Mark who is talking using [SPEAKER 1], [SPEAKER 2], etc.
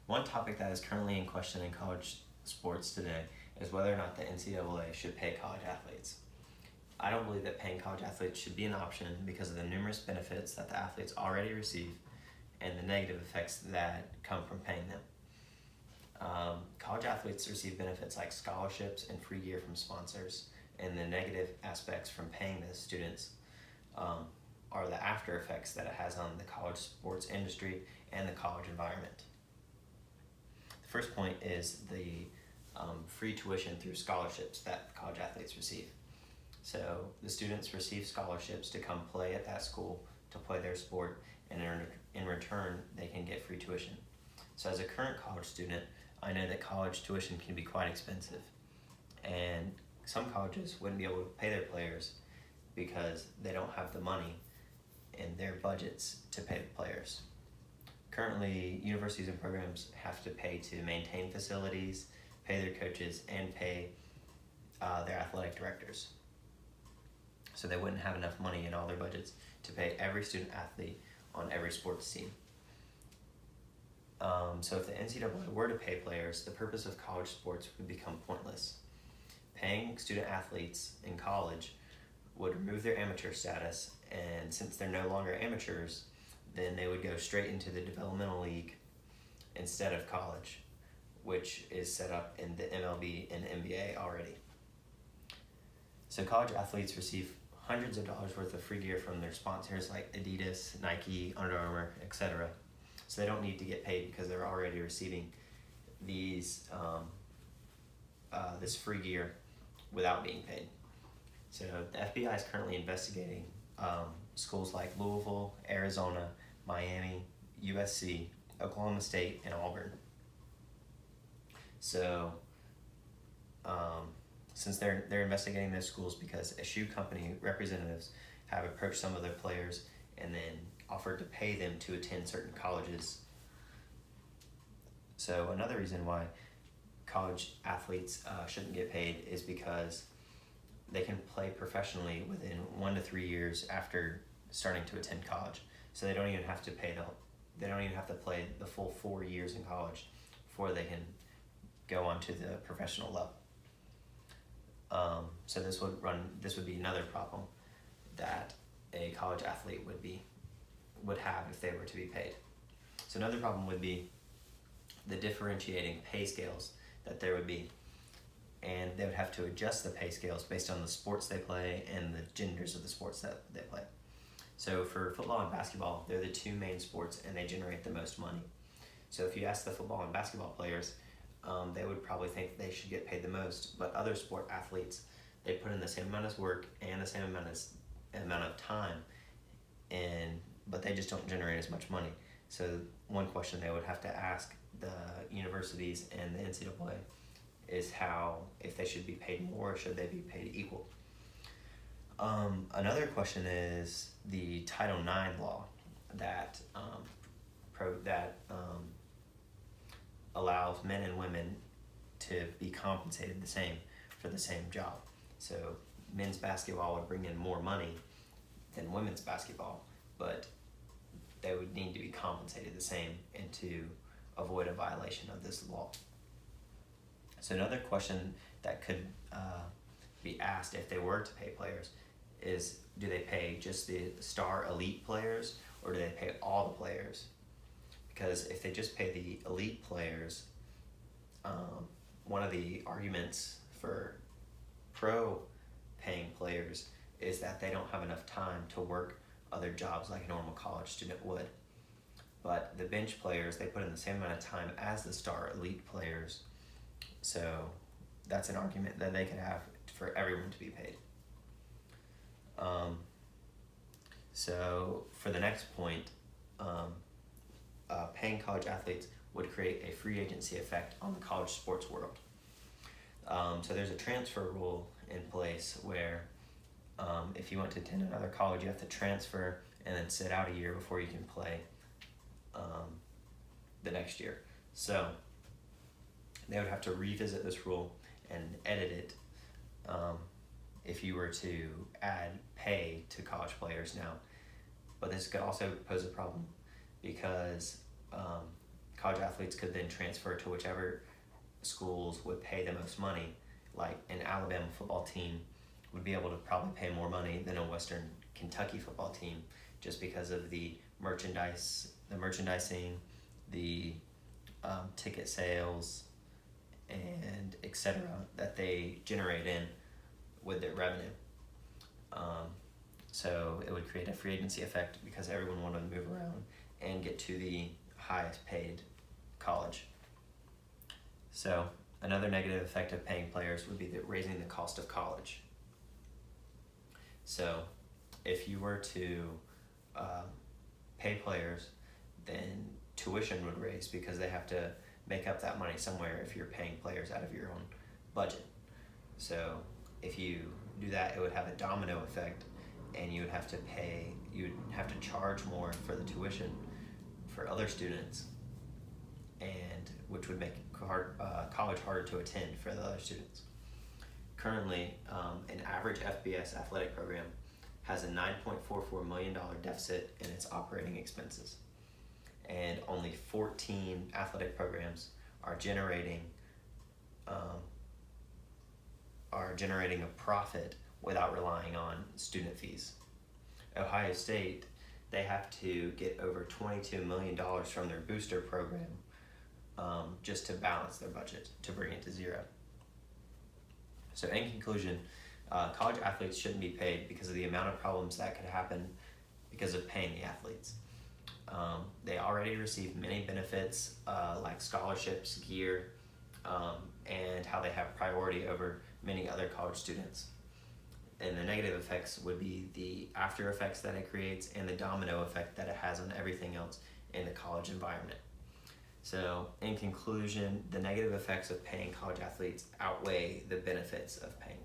[SPEAKER 1] One topic that is currently in question in college sports today is whether or not the NCAA should pay college athletes. I don't believe that paying college athletes should be an option because of the numerous benefits that the athletes already receive and the negative effects that come from paying them. College athletes receive benefits like scholarships and free gear from sponsors, and the negative aspects from paying the students um, are the after effects that it has on the college sports industry and the college environment. The first point is the free tuition through scholarships that college athletes receive. So the students receive scholarships to come play at that school, to play their sport, and in return, they can get free tuition. So as a current college student, I know that college tuition can be quite expensive, and some colleges wouldn't be able to pay their players because they don't have the money in their budgets to pay the players. Currently, universities and programs have to pay to maintain facilities, pay their coaches, and pay their athletic directors. So they wouldn't have enough money in all their budgets to pay every student athlete on every sports team. So if the NCAA were to pay players, the purpose of college sports would become pointless. Paying student athletes in college would remove their amateur status, and since they're no longer amateurs, then they would go straight into the developmental league instead of college, which is set up in the MLB and NBA already. So college athletes receive hundreds of dollars worth of free gear from their sponsors like Adidas, Nike, Under Armour, etc. So they don't need to get paid because they're already receiving these this free gear without being paid. So the FBI is currently investigating schools like Louisville, Arizona, Miami, USC, Oklahoma State, and Auburn. So since they're investigating those schools because a shoe company representatives have approached some of their players and then offered to pay them to attend certain colleges. So another reason why college athletes shouldn't get paid is because they can play professionally within 1 to 3 years after starting to attend college. So they don't even have to play the full 4 years in college before they can go on to the professional level. So this would be another problem that a college athlete would have if they were to be paid. So another problem would be the differentiating pay scales that there would be, and they would have to adjust the pay scales based on the sports they play and the genders of the sports that they play. So for football and basketball, they're the two main sports and they generate the most money. So if you ask the football and basketball players, they would probably think they should get paid the most, but other sport athletes, they put in the same amount of work and the same amount of time, but they just don't generate as much money. So one question they would have to ask the universities and the NCAA is if they should be paid more or should they be paid equal. Another question is the Title IX law that allows men and women to be compensated the same for the same job. So men's basketball would bring in more money than women's basketball, but they would need to be compensated the same and to avoid a violation of this law. So another question that could be asked if they were to pay players is, do they pay just the star elite players or do they pay all the players? Because if they just pay the elite players, one of the arguments for pro paying players is that they don't have enough time to work other jobs like a normal college student would. But the bench players, they put in the same amount of time as the star elite players. So that's an argument that they could have for everyone to be paid. So for the next point, paying college athletes would create a free agency effect on the college sports world. So there's a transfer rule in place where if you want to attend another college, you have to transfer and then sit out a year before you can play the next year. So they would have to revisit this rule and edit it if you were to add pay to college players now. But this could also pose a problem because college athletes could then transfer to whichever schools would pay the most money. Like an Alabama football team would be able to probably pay more money than a Western Kentucky football team, just because of the merchandising, the ticket sales, and etc. that they generate in with their revenue. So it would create a free agency effect because everyone wanted to move around and get to the highest paid college. So another negative effect of paying players would be raising the cost of college. So if you were to pay players, then tuition would raise because they have to make up that money somewhere if you're paying players out of your own budget. So if you do that, it would have a domino effect, and you'd have to charge more for the tuition for other students, and which would make college harder to attend for the other students. Currently, an average FBS athletic program has a $9.44 million deficit in its operating expenses, and only 14 athletic programs are generating a profit without relying on student fees. Ohio State, they have to get over $22 million from their booster program just to balance their budget, to bring it to zero. So in conclusion, college athletes shouldn't be paid because of the amount of problems that could happen because of paying the athletes. They already receive many benefits like scholarships, gear, and how they have priority over many other college students. And the negative effects would be the after effects that it creates and the domino effect that it has on everything else in the college environment. So in conclusion, the negative effects of paying college athletes outweigh the benefits of paying